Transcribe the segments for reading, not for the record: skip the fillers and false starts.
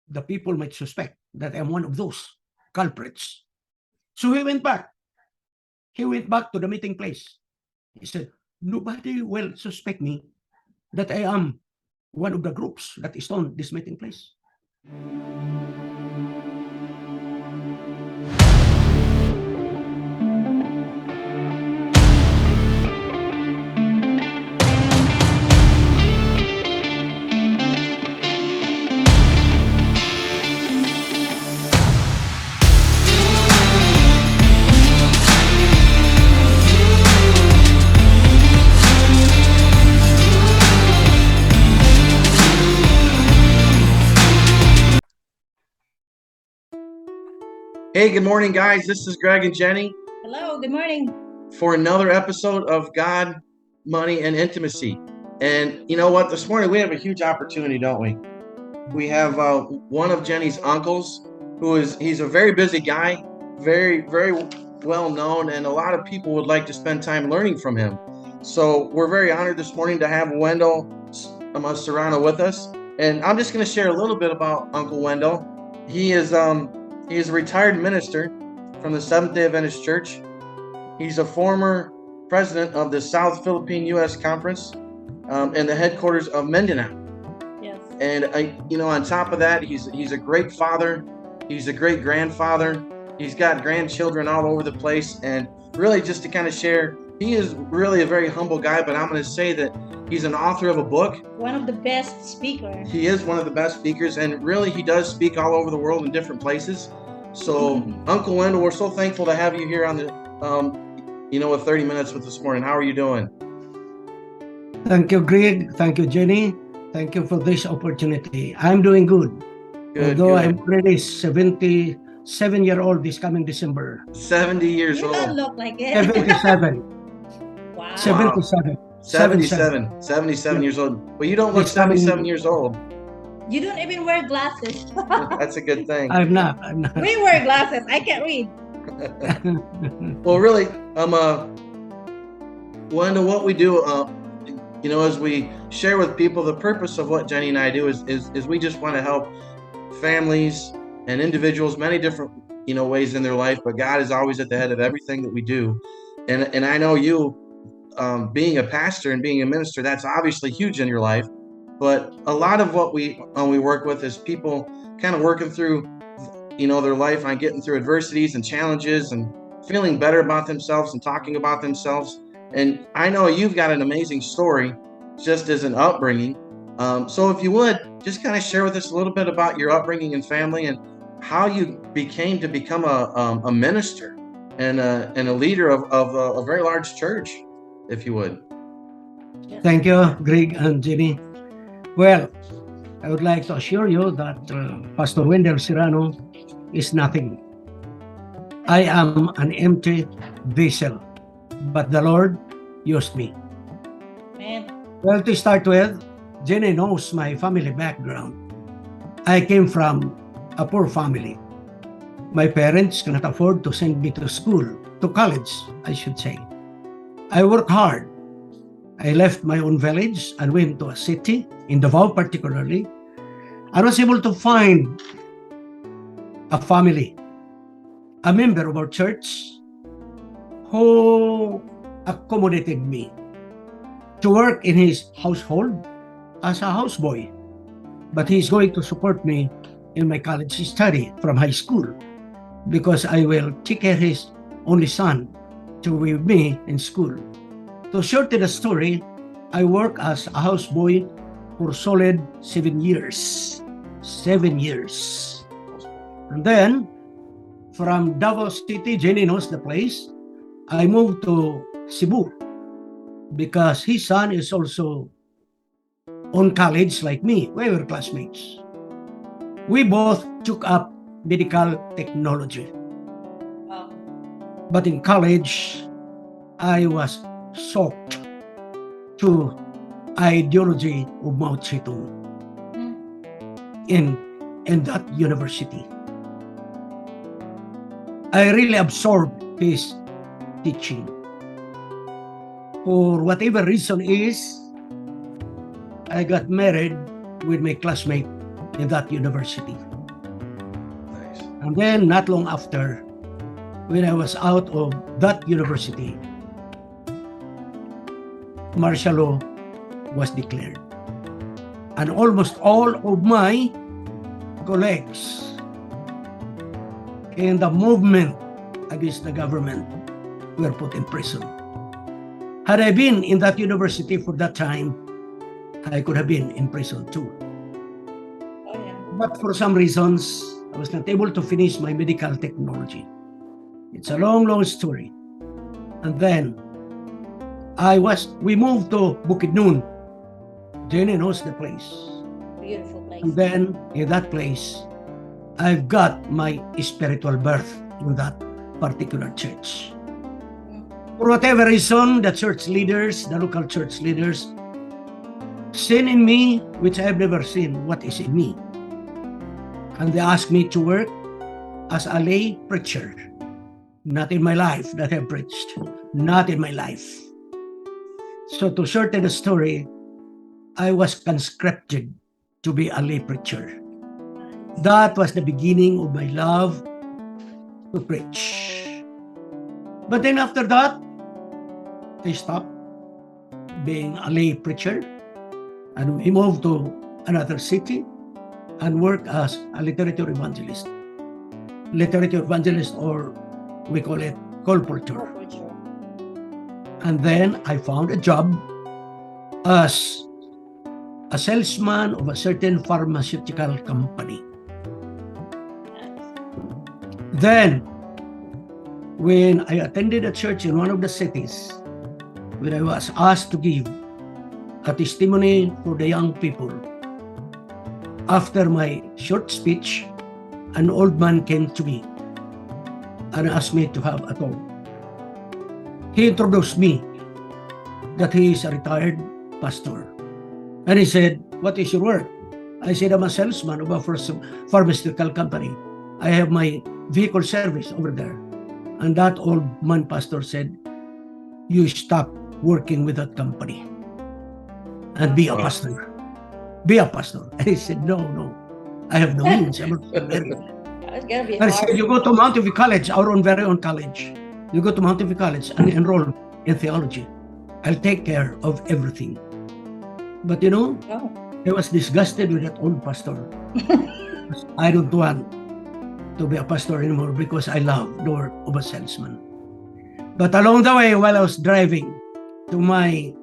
the people might suspect that I'm one of those culprits. So he went back. He went back to the meeting place. He said, nobody will suspect me that I am one of the groups that is on this meeting place. Hey, good morning, guys. This is Greg and Jenny Hello, good morning. for another episode of God, Money, and Intimacy. And you know what? This morning we have a huge opportunity, don't we? We have one of Jenny's uncles he's a very busy guy, very well known, and a lot of people would like to spend time learning from him. So we're very honored this morning to have Wendell Serrano with us. And I'm just going to share a little bit about Uncle Wendell. He is a retired minister from the Seventh-day Adventist Church. He's a former president of the South Philippine U.S. Conference and the headquarters of Mindanao. Yes. And on top of that, he's a great father. He's a great grandfather. He's got grandchildren all over the place. And really, just to kind of share, he is really a very humble guy. But I'm going to say that he's an author of a book. One of the best speakers. He is one of the best speakers, and really, he does speak all over the world in different places. So, Uncle Wendell, we're so thankful to have you here on the, with 30 minutes with this morning. How are you doing? Thank you, Greg. Thank you, Jenny. Thank you for this opportunity. I'm doing good. Although I'm already 77-year-old this coming December. 70 years You old. don't look like it. 77. Wow. 77. 77 years old. Well, you don't look 77 years old. You don't even wear glasses. That's a good thing. I'm not. We wear glasses. I can't read. Well, really, Wendell, what we do, as we share with people, the purpose of what Jenny and I do is we just want to help families and individuals many different, ways in their life, but God is always at the head of everything that we do. And I know you, being a pastor and being a minister, that's obviously huge in your life. But a lot of what we work with is people kind of working through, their life on getting through adversities and challenges and feeling better about themselves and talking about themselves. And I know you've got an amazing story just as an upbringing. So if you would, just kind of share with us a little bit about your upbringing and family and how you become a minister and a leader of a very large church, if you would. Thank you, Greg and Jenny. Well, I would like to assure you that Pastor Wendell Serrano is nothing. I am an empty vessel, but the Lord used me. Man. Well, to start with, Jenny knows my family background. I came from a poor family. My parents cannot afford to send me to school, to college, I should say. I worked hard. I left my own village and went to a city, in Davao particularly. I was able to find a family, a member of our church who accommodated me to work in his household as a houseboy. But he's going to support me in my college study from high school because I will take care of his only son to be with me in school. To shorten the story, I worked as a houseboy for solid 7 years. 7 years. And then, from Davao City, Jenny knows the place, I moved to Cebu because his son is also on college like me. We were classmates. We both took up medical technology. Wow. But in college, I was soaked to ideology of Mao Zedong in that university. I really absorbed his teaching. For whatever reason is, I got married with my classmate in that university. And then, not long after, when I was out of that university, martial law was declared. And almost all of my colleagues in the movement against the government were put in prison. Had I been in that university for that time, I could have been in prison too. Oh, yeah. But for some reasons, I was not able to finish my medical technology. It's a long, long story. And then we moved to Bukidnon. Jenny knows the place. Beautiful place. And then in that place, I've got my spiritual birth in that particular church. For whatever reason, the church leaders, the local church leaders, seen in me, which I've never seen, what is in me. And they asked me to work as a lay preacher. Not in my life that I've preached. Not in my life. So to shorten the story, I was conscripted to be a lay preacher. That was the beginning of my love to preach. But then after that, I stopped being a lay preacher and we moved to another city and worked as a literature evangelist. Literature evangelist, or we call it colporteur. And then I found a job as a salesman of a certain pharmaceutical company. Then, when I attended a church in one of the cities, when I was asked to give a testimony for the young people, after my short speech, an old man came to me and asked me to have a talk. He introduced me that he is a retired pastor. And he said, "What is your work?" I said, "I'm a salesman of a pharmaceutical company. I have my vehicle service over there." And that old man pastor said, "You stop working with that company and be a pastor. Be a pastor." And he said, No, I have no means. I'm not married. It's gonna be I hard. said, "You go to Mountain View College, our own very own college. You go to Mountain View College and enroll in theology. I'll take care of everything." But you know, Oh. I was disgusted with that old pastor. I don't want to be a pastor anymore because I love the work of a salesman. But along the way, while I was driving to my,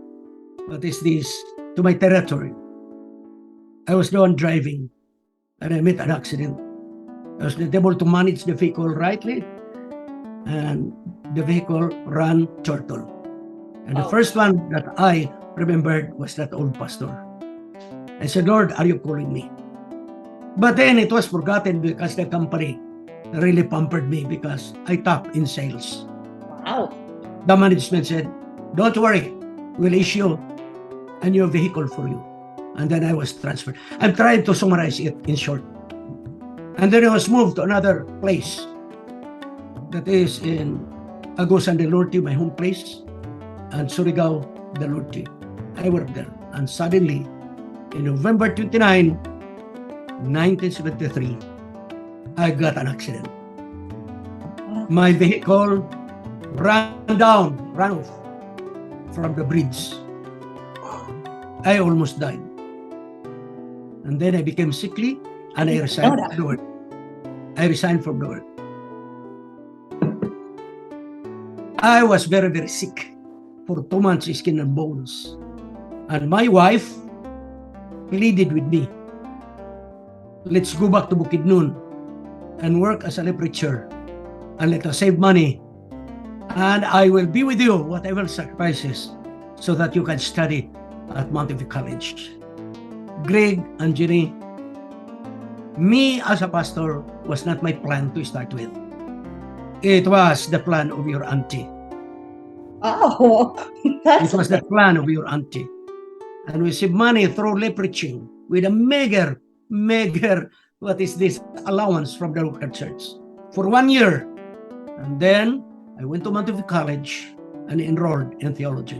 to my territory, I was the one driving and I met an accident. I was not able to manage the vehicle rightly and the vehicle ran turtle. And the Oh. first one that I remembered was that old pastor. I said, "Lord, are you calling me?" But then it was forgotten because the company really pampered me because I top in sales. Wow. The management said, "Don't worry, we'll issue a new vehicle for you." And then I was transferred. I'm trying to summarize it in short. And then I was moved to another place that is in Agusan del Norte, my home place, and Surigao del Norte. I worked there. And suddenly, in November 29, 1973, I got an accident. My vehicle ran off from the bridge. I almost died. And then I became sickly and I resigned from the work. I resigned from the work. I was very, very sick for 2 months, skin and bones. And my wife pleaded with me, "Let's go back to Bukidnon and work as a preacher and let us save money. And I will be with you, whatever sacrifices, so that you can study at Mountain View College." Greg and Jenny, me as a pastor was not my plan to start with. It was the plan of your auntie. Oh, It that's was the plan of your auntie. And we save money through lay preaching with a meager, allowance from the local church for 1 year. And then I went to Mountain View College and enrolled in theology.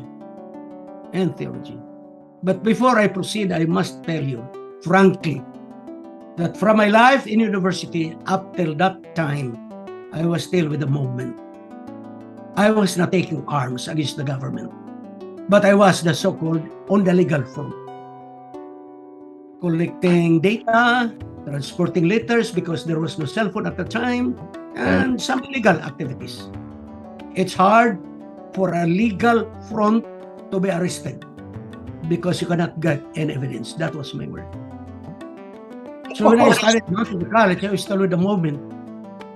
But before I proceed, I must tell you, frankly, that from my life in university up till that time, I was still with the movement. I was not taking arms against the government, but I was the so-called on the legal front, collecting data, transporting letters because there was no cell phone at the time, and some illegal activities. It's hard for a legal front to be arrested because you cannot get any evidence. That was my word. So when I started going to the college, I was still with the movement.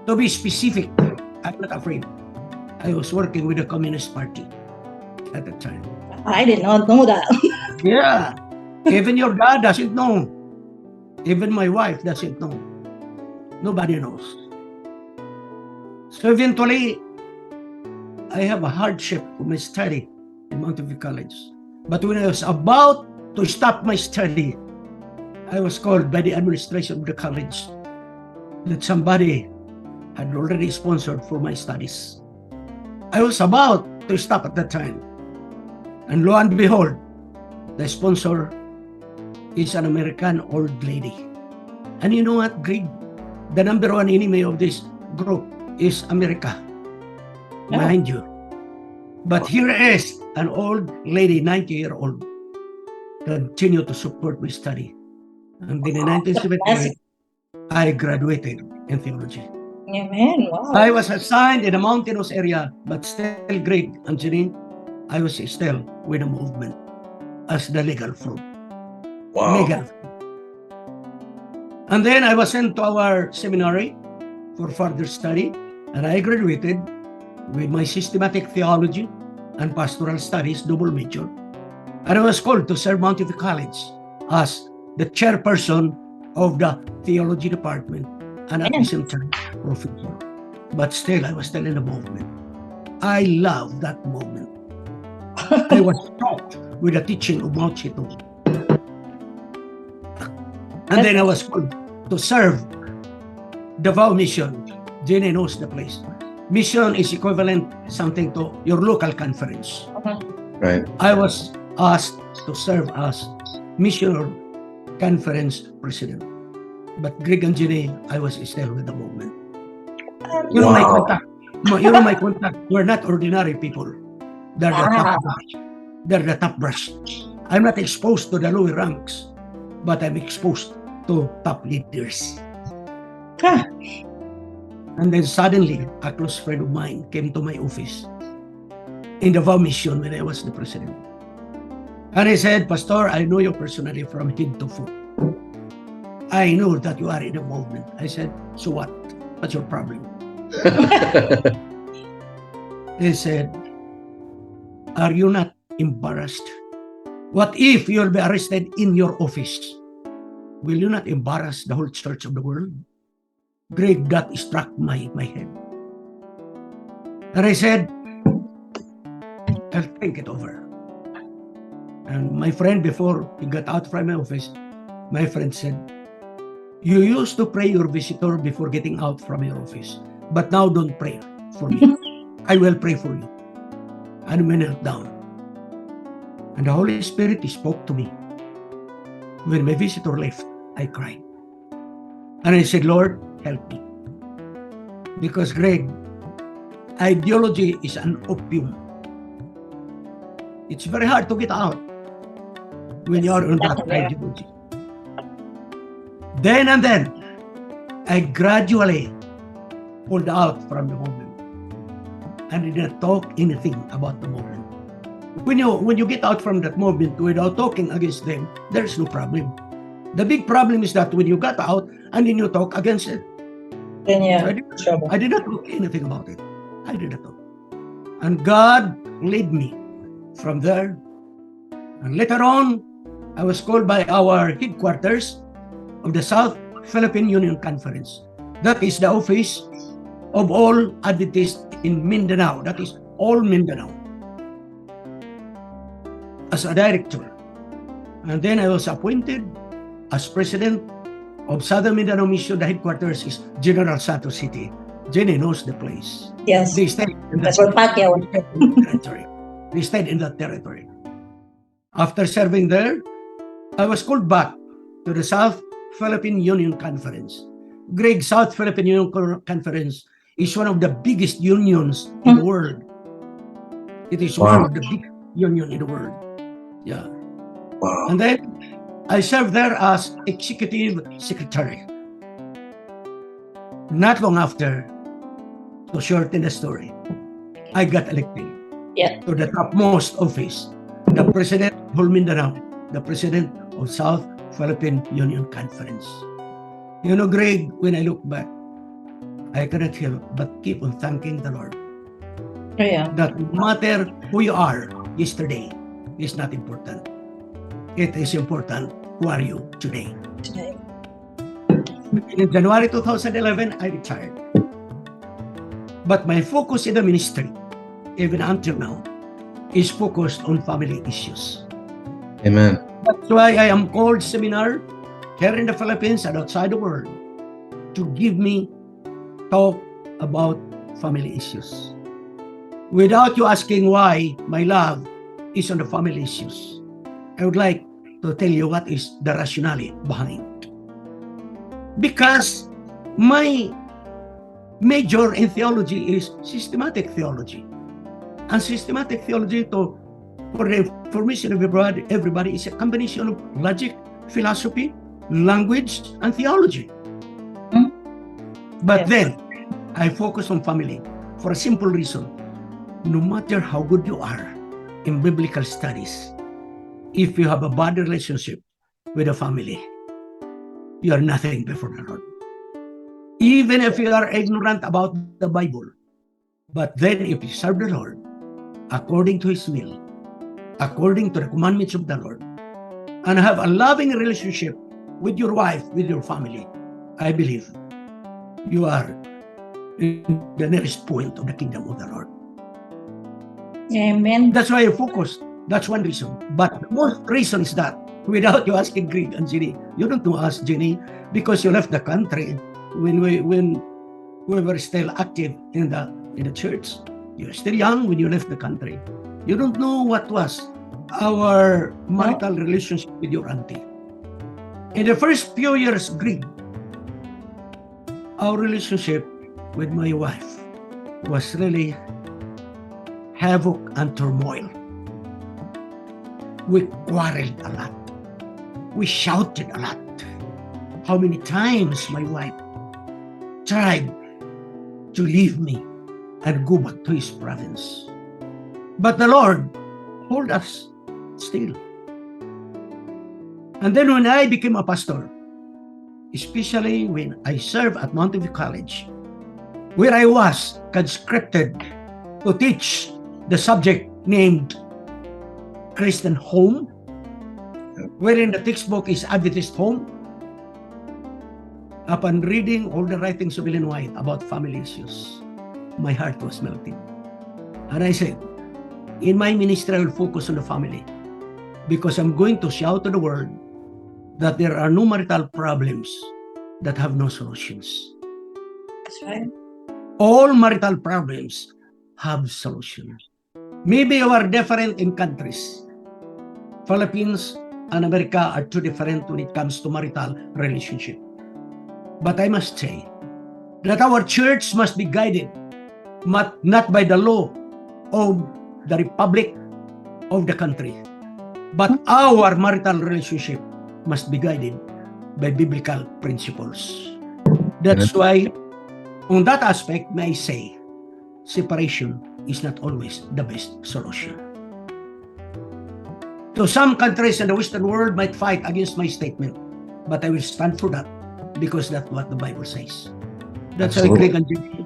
To be specific, I'm not afraid. I was working with the Communist Party at the time. I did not know that. Yeah. Even your dad doesn't know. Even my wife doesn't know. Nobody knows. So eventually, I have a hardship with my study in Mountain View College. But when I was about to stop my study, I was called by the administration of the college that somebody had already sponsored for my studies. I was about to stop at that time. And lo and behold, the sponsor is an American old lady. And you know what, Greg? The number one enemy of this group is America. Mind you. But here is an old lady, 90-year-old, continue to support my study. And then in 1978, I graduated in theology. Amen. Wow. I was assigned in a mountainous area, but still, Greg and Janine, I was still with the movement as the legal front. Wow. Legal. And then I was sent to our seminary for further study, and I graduated with my systematic theology and pastoral studies double major. And I was called to serve Mountain View College as the chairperson of the theology department and at the same time professor. But still, I was still in the movement. I love that movement. I was shocked with the teaching of Mao Zedong. And then I was called to serve the Davao Mission. Jenny knows the place. Mission is equivalent something to your local conference. Right. I was asked to serve as mission conference president. But Greg and Jenny, I was still with the movement. You know my contact. You know my contact. We're not ordinary people. They're the top brush. They're the top brush. I'm not exposed to the lower ranks, but I'm exposed to top leaders. And then suddenly, a close friend of mine came to my office in the Davao Mission when I was the president. And he said, Pastor, I know you personally from head to foot. I know that you are in the movement. I said, so what? What's your problem? He said, are you not embarrassed? What if you'll be arrested in your office? Will you not embarrass the whole church of the world? Greg, that struck my head. And I said, I'll think it over. And my friend, before he got out from my office, my friend said, you used to pray your visitor before getting out from your office, but now don't pray for me. I will pray for you. And we knelt down. And the Holy Spirit spoke to me. When my visitor left, I cried. And I said, Lord, help me. Because, Greg, ideology is an opium. It's very hard to get out when you are on that ideology. Then and then, I gradually pulled out from the movement and did not talk anything about the movement. When you get out from that movement without talking against them, there's no problem. The big problem is that when you got out and then you talk against it. Then So I did not talk anything about it. I did not talk. And God led me from there. And later on, I was called by our headquarters of the South Philippine Union Conference. That is the office of all Adventists in Mindanao. That is all Mindanao. As a director. And then I was appointed as president of Southern Mindanao Mission. The headquarters is General Santos City. Jenny knows the place. Yes. They stayed in that That's where Pacquiao. territory. They stayed in that territory. After serving there, I was called back to the South Philippine Union Conference. Greg, South Philippine Union Conference is one of the biggest unions in the world. It is one of the biggest union in the world. Yeah. Wow. And then I served there as executive secretary. Not long after, to shorten the story, I got elected Yeah. to the topmost office, the president of Mindanao, the president of South Philippine Union Conference. You know, Greg, when I look back, I cannot help but keep on thanking the Lord. Yeah. That no matter who you are yesterday is not important. It is important who are you today. Today. In January 2011, I retired. But my focus in the ministry, even until now, is focused on family issues. Amen. That's why I am called seminar here in the Philippines and outside the world to give me talk about family issues. Without you asking why my love is on the family issues, I would like to tell you what is the rationale behind. Because my major in theology is systematic theology. And systematic theology, for the information of everybody, is a combination of logic, philosophy, language, and theology. But Yes. then, I focus on family for a simple reason. No matter how good you are in biblical studies, if you have a bad relationship with a family, you are nothing before the Lord. Even if you are ignorant about the Bible, but then if you serve the Lord according to His will, according to the commandments of the Lord, and have a loving relationship with your wife, with your family, I believe you are in the nearest point of the kingdom of the Lord. Amen. That's why I focus. That's one reason. But the most reason is that without you asking Greg and Jenny, you don't know us, Jenny, because you left the country when we were still active in the church. You were still young when you left the country. You don't know what was our marital relationship with your auntie. In the first few years, Greg, our relationship with my wife was really havoc and turmoil. We quarreled a lot. We shouted a lot. How many times my wife tried to leave me and go back to his province. But the Lord hold us still. And then when I became a pastor, especially when I served at Mountain View College, where I was conscripted to teach the subject named Christian Home, wherein the textbook is Adventist Home. Upon reading all the writings of Ellen White about family issues, my heart was melting. And I said, in my ministry, I will focus on the family because I'm going to shout to the world that there are no marital problems that have no solutions. That's right. All marital problems have solutions. Maybe you are different in countries. Philippines and America are too different when it comes to marital relationship. But I must say that our church must be guided not by the law of the republic of the country, but our marital relationship must be guided by biblical principles. That's why, on that aspect, may I say, separation is not always the best solution. So some countries in the Western world might fight against my statement, but I will stand for that because that's what the Bible says. That's why Greg and Jenith,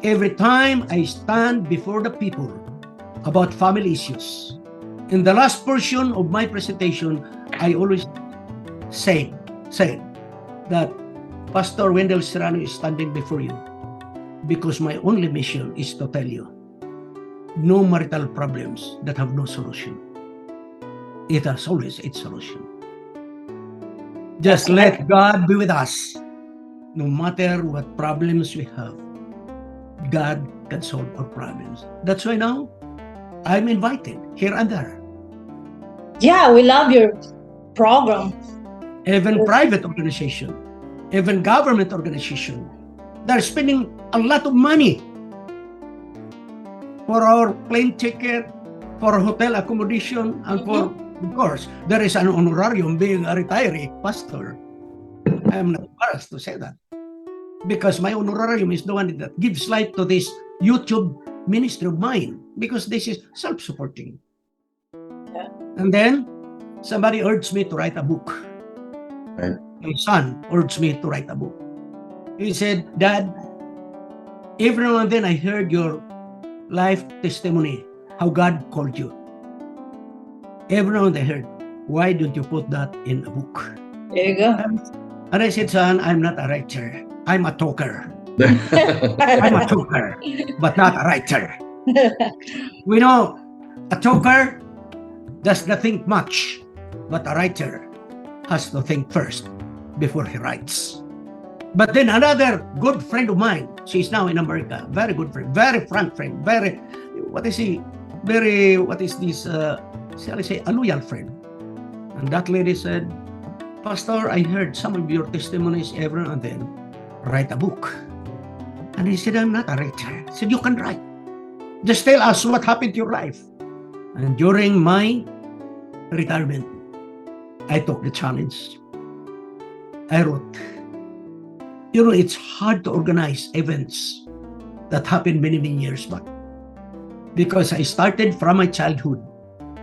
every time I stand before the people about family issues, in the last portion of my presentation, I always say that Pastor Wendell Serrano is standing before you because my only mission is to tell you, no marital problems that have no solution. It has always its solution. Just let God be with us. No matter what problems we have, God can solve our problems. That's why now I'm invited here and there. Yeah, we love your program. even private organization, even government organization. They're spending a lot of money for our plane ticket, for hotel accommodation, and for, of course, there is an honorarium being a retiree pastor. I'm not embarrassed to say that, because my honorarium is the one that gives life to this YouTube ministry of mine, because this is self-supporting. Yeah. And then somebody urged me to write a book. Right. My son urged me to write a book. He said, "Dad, every now and then I heard your life testimony, how God called you. Every now and then I heard, why don't you put that in a book?" There you go. And I said, "Son, I'm not a writer. I'm a talker. I'm a talker, but not a writer." We know a talker does not think much, but a writer has to think first before he writes. But then another good friend of mine, she's now in America, very good friend, very frank friend, very, what is he? Very, what is this, shall I say, a loyal friend. And that lady said, "Pastor, I heard some of your testimonies every now and then. Write a book." And he said, "I'm not a writer." I said, "You can write. Just tell us what happened to your life." And during my retirement, I took the challenge. I wrote. You know, it's hard to organize events that happened many, many years back, because I started from my childhood,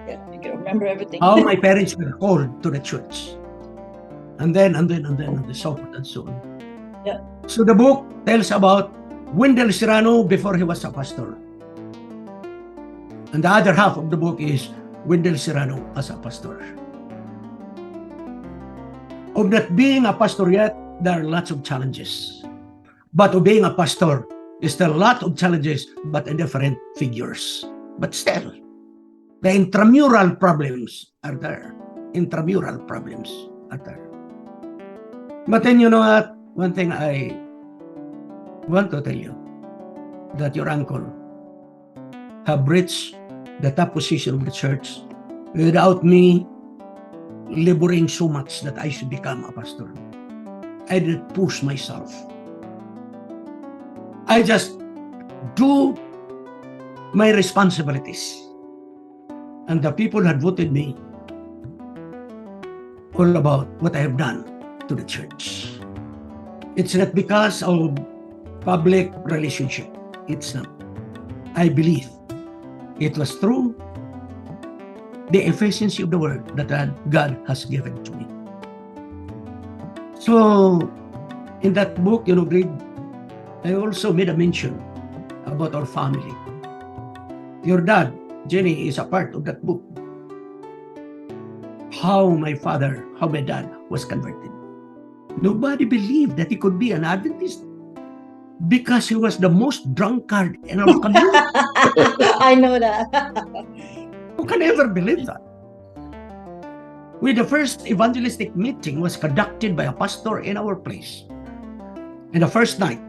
Yeah, you can remember everything. how my parents were called to the church, and then, so forth and so on. Yeah. So the book tells about Wendell Serrano before he was a pastor. And the other half of the book is Wendell Serrano as a pastor. Of not being a pastor yet, there are lots of challenges. But of being a pastor, is still a lot of challenges, but in different figures. But still, the intramural problems are there. Intramural problems are there. But then, you know what? One thing I want to tell you, that your uncle have reached the top position of the church without me laboring so much that I should become a pastor. I didn't push myself. I just do my responsibilities. And the people had voted me all about what I have done to the church. It's not because of public relationship. It's not. I believe it was through the efficiency of the word that God has given to me. So, in that book, you know, Greg, I also made a mention about our family. Your dad, Jenny, is a part of that book. How my dad was converted. Nobody believed that he could be an Adventist because he was the most drunkard in our community. I know that. Who can ever believe that? The first evangelistic meeting was conducted by a pastor in our place. And the first night,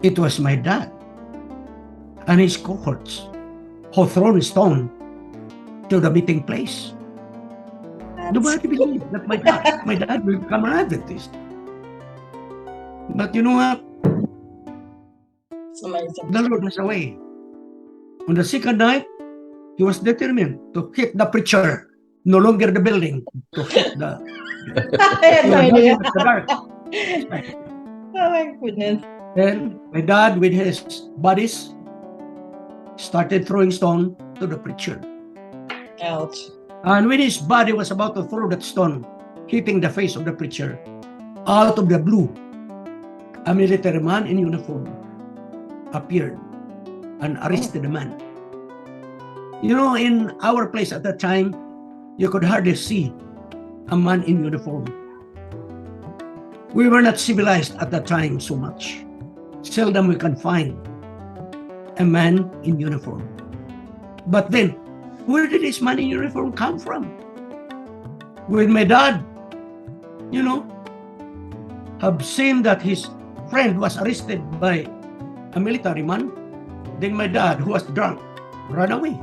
it was my dad and his cohorts who thrown a stone to the meeting place. Nobody believed that my dad will become an Adventist. But you know what? It's amazing. The Lord was away. On the second night, he was determined to hit the preacher, no longer the building, to hit the I had no idea. the dark. Oh my goodness. Then my dad, with his buddies, started throwing stone to the preacher. Ouch. And when his body was about to throw that stone, hitting the face of the preacher, out of the blue, a military man in uniform appeared and arrested the man. You know, in our place at that time, you could hardly see a man in uniform. We were not civilized at that time so much. Seldom we can find a man in uniform. But then, where did this man in uniform come from? When my dad, you know, have seen that his friend was arrested by a military man, then my dad, who was drunk, ran away.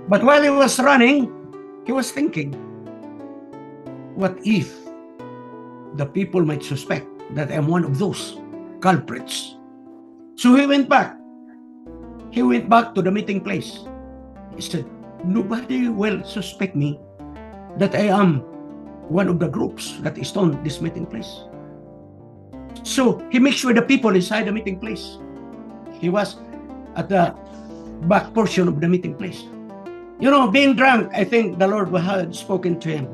But while he was running, he was thinking, what if the people might suspect that I'm one of those culprits? So he went back. He went back to the meeting place. He said, nobody will suspect me that I am one of the groups that stoned this meeting place. So he makes sure the people inside the meeting place. He was at the back portion of the meeting place. You know, being drunk, I think the Lord had spoken to him.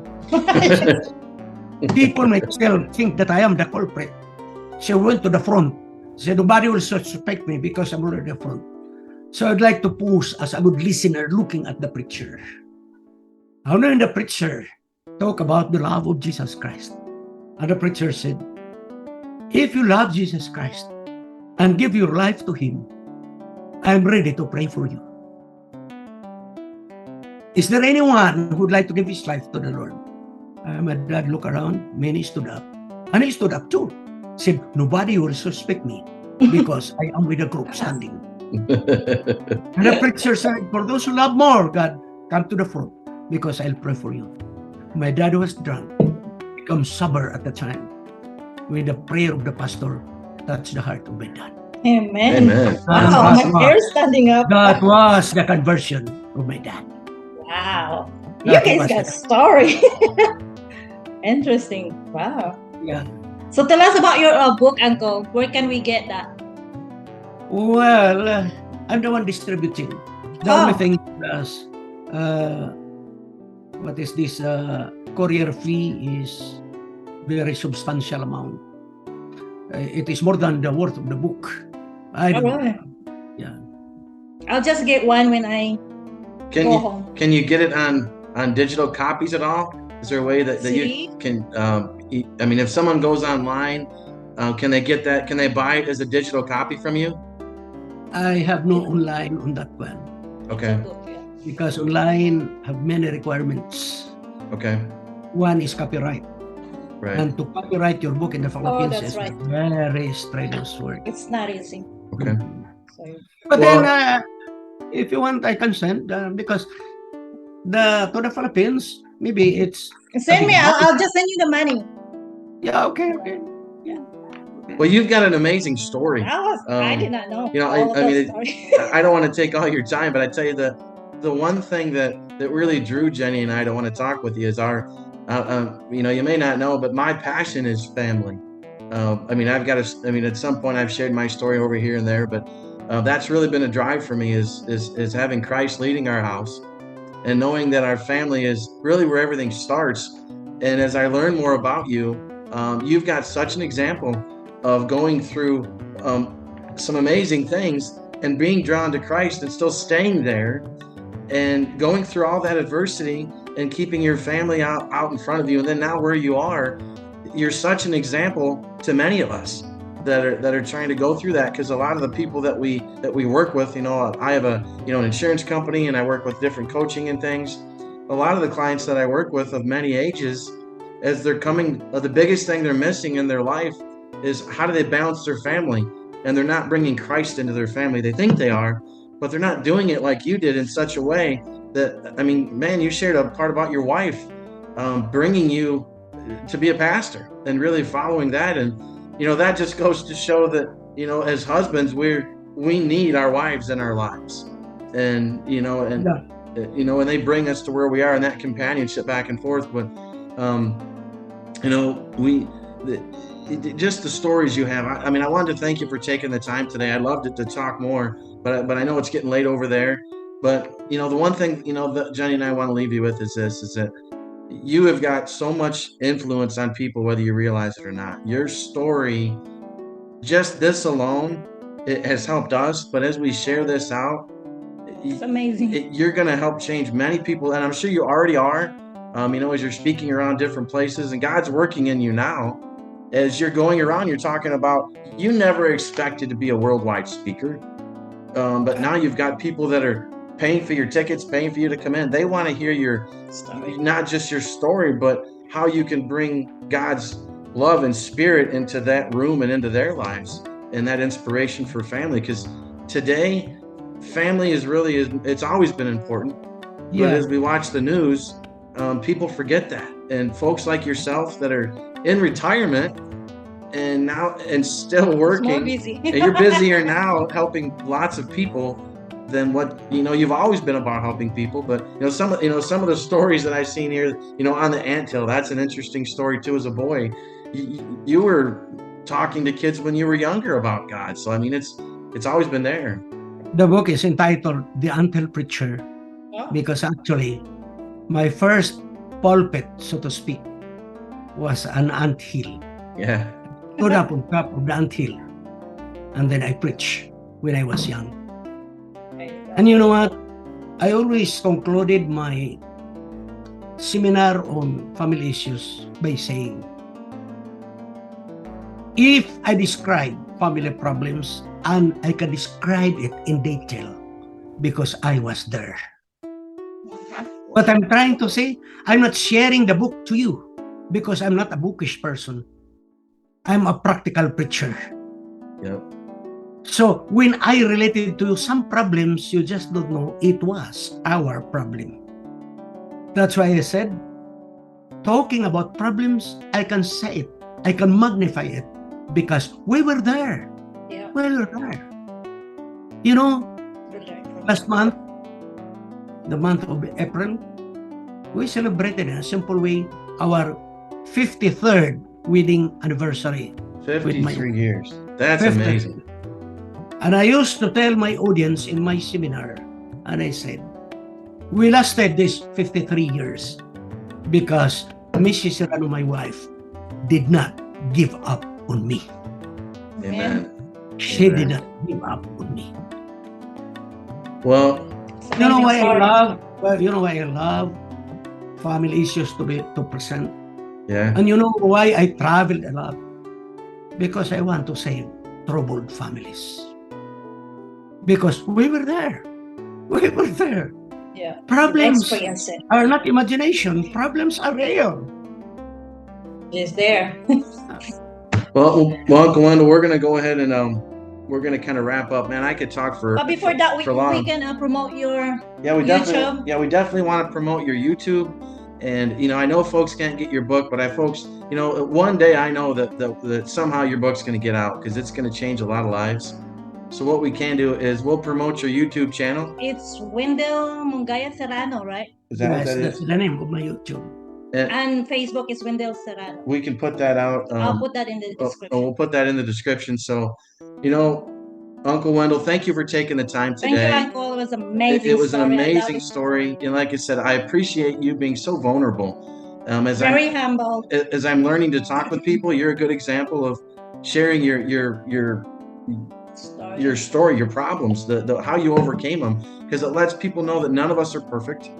People might still think that I am the culprit. So he went to the front. Said, nobody will suspect me because I'm already the front. So I'd like to pose as a good listener looking at the preacher. How knowing the preacher talk about the love of Jesus Christ. And the preacher said, if you love Jesus Christ and give your life to Him, I'm ready to pray for you. Is there anyone who would like to give his life to the Lord? My dad looked around, many stood up. And he stood up too. Said, nobody will suspect me because I am with a group standing. And the preacher said, for those who love more, God, come to the front because I'll pray for you. My dad was drunk, become sober at the time. With the prayer of the pastor, touched the heart of my dad. Amen. Amen. Wow, my hair standing up. That was the conversion of my dad. Wow. You That guys was got the- story. Interesting. Wow. Yeah. So tell us about your book, Uncle. Where can we get that? Well, I'm the one distributing. The Oh. only thing is, what is this? Courier fee is very substantial amount. It is more than the worth of the book. I don't know. Alright. Yeah. I'll just get one when I Can go you home. can you get it on digital copies at all? Is there a way that See? you can? I mean, if someone goes online, can they get that? Can they buy it as a digital copy from you? I have no online on that one Okay. Book, yeah. because online have many requirements. Okay. One is copyright. Right. And to copyright your book in the Philippines that's is right. very strenuous work. It's not easy. Okay. So But Well- then, if you want, I can send because to the Philippines, maybe it's send me. I'll just send you the money. yeah, okay. Well, you've got an amazing story. I did not know. You know, all of I that mean, story. I don't want to take all your time, but I tell you the one thing that really drew Jenny and I to want to talk with you is our, you know, you may not know, but my passion is family. I mean, at some point I've shared my story over here and there, but that's really been a drive for me is having Christ leading our house and knowing that our family is really where everything starts. And as I learn more about you, you've got such an example of going through some amazing things and being drawn to Christ and still staying there and going through all that adversity and keeping your family out in front of you. And then now where you are, you're such an example to many of us that are trying to go through that, because a lot of the people that we work with, you know, I have an insurance company and I work with different coaching and things. A lot of the clients that I work with of many ages, as they're coming, the biggest thing they're missing in their life is how do they balance their family? And they're not bringing Christ into their family. They think they are, but they're not doing it like you did in such a way that, I mean, man, you shared a part about your wife bringing you to be a pastor and really following that. And, you know, that just goes to show that, you know, as husbands, we need our wives in our lives. And, you know, and, you know, and they bring us to where we are in that companionship back and forth. But, you know, just the stories you have. I mean, I wanted to thank you for taking the time today. I'd love to talk more, but I know it's getting late over there. But, you know, the one thing, you know, that Jenny and I want to leave you with is this, is that you have got so much influence on people, whether you realize it or not. Your story, just this alone, it has helped us. But as we share this out, It's amazing. you're going to help change many people. And I'm sure you already are, you know, as you're speaking around different places, and God's working in you now. As you're going around, you're talking about, you never expected to be a worldwide speaker. But now you've got people that are paying for your tickets, paying for you to come in. They want to hear your story, not just your story, but how you can bring God's love and spirit into that room and into their lives, and that inspiration for family. Because today, family is really, it's always been important. Yeah. But as we watch the news, people forget that, and folks like yourself that are in retirement and now and still More working, busy. and you're busier now helping lots of people than what you've always been about helping people. But some of the stories that I've seen here, on the anthill, that's an interesting story too. As a boy, you were talking to kids when you were younger about God, so I mean it's always been there. The book is entitled The Anthill Preacher Oh, because actually my first pulpit, so to speak, was an anthill. Yeah. Stood up on top of the anthill, and then I preached when I was young. there you go. And you know what? I always concluded my seminar on family issues by saying, if I describe family problems, and I can describe it in detail because I was there. What I'm trying to say, I'm not sharing the book to you because I'm not a bookish person. I'm a practical preacher. Yep. So when I related to you some problems, you just don't know it was our problem. That's why I said, talking about problems, I can say it, I can magnify it because we were there. Yeah, We were there. You know, we learn from last month, the month of April, we celebrated in a simple way our 53rd wedding anniversary. 53 years. That's 50. amazing. And I used to tell my audience in my seminar, and I said, we lasted this 53 years because Mrs. Serrano, my wife, did not give up on me. Amen. She Amen. did not give up on me. Well, It's You know amazing why I story. love? Well, you know why I love family issues to present, yeah. and you know why I traveled a lot? Because I want to save troubled families. Because we were there. We were there. Yeah, Problems experience it. are not imagination. Problems are real. It's there. Well, Uncle Wendell, we're gonna go ahead and we're gonna kind of wrap up. Man, I could talk for But before that, we long. can promote your Yeah, we YouTube. definitely want to promote your YouTube, and I know folks can't get your book, but one day I know that somehow your book's going to get out because it's going to change a lot of lives. So what we can do is we'll promote your YouTube channel. It's Wendell Mungaya Serrano, right? Is that what Yes, that that's is? the name of my YouTube. And Facebook is Wendell Serrano. We can put that out. I'll put that in the description. We'll put that in the description. So, Uncle Wendell, thank you for taking the time Thank you, today. Uncle. It was amazing. It was an story. I love amazing it. story, and like I said, I appreciate you being so vulnerable. Very humble. As I'm learning to talk with people, you're a good example of sharing your story, your problems, the how you overcame them, because it lets people know that none of us are perfect.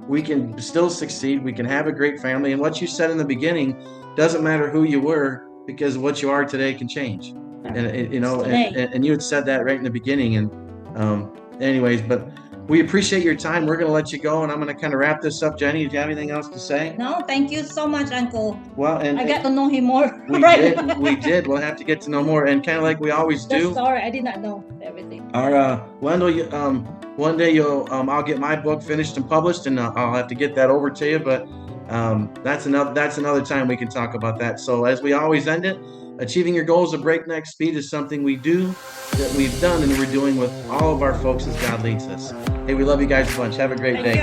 We can still succeed. We can have a great family, and what you said in the beginning doesn't matter who you were, because what you are today can change. And and you had said that right in the beginning. And anyways, but we appreciate your time. We're going to let you go, and I'm going to kind of wrap this up. Jenny, do you have anything else to say? No, thank you so much, Uncle. Well, and I got to know him more. we right. did. We did. We'll have to get to know more, and kind of like we always do. Sorry, I did not know everything. Our Wendell, one day I'll get my book finished and published, and I'll have to get that over to you. But that's another time we can talk about that. So as we always end it, achieving your goals at breakneck speed is something we do, that we've done, and we're doing with all of our folks as God leads us. Hey, we love you guys a bunch. Have a great Thank day. you.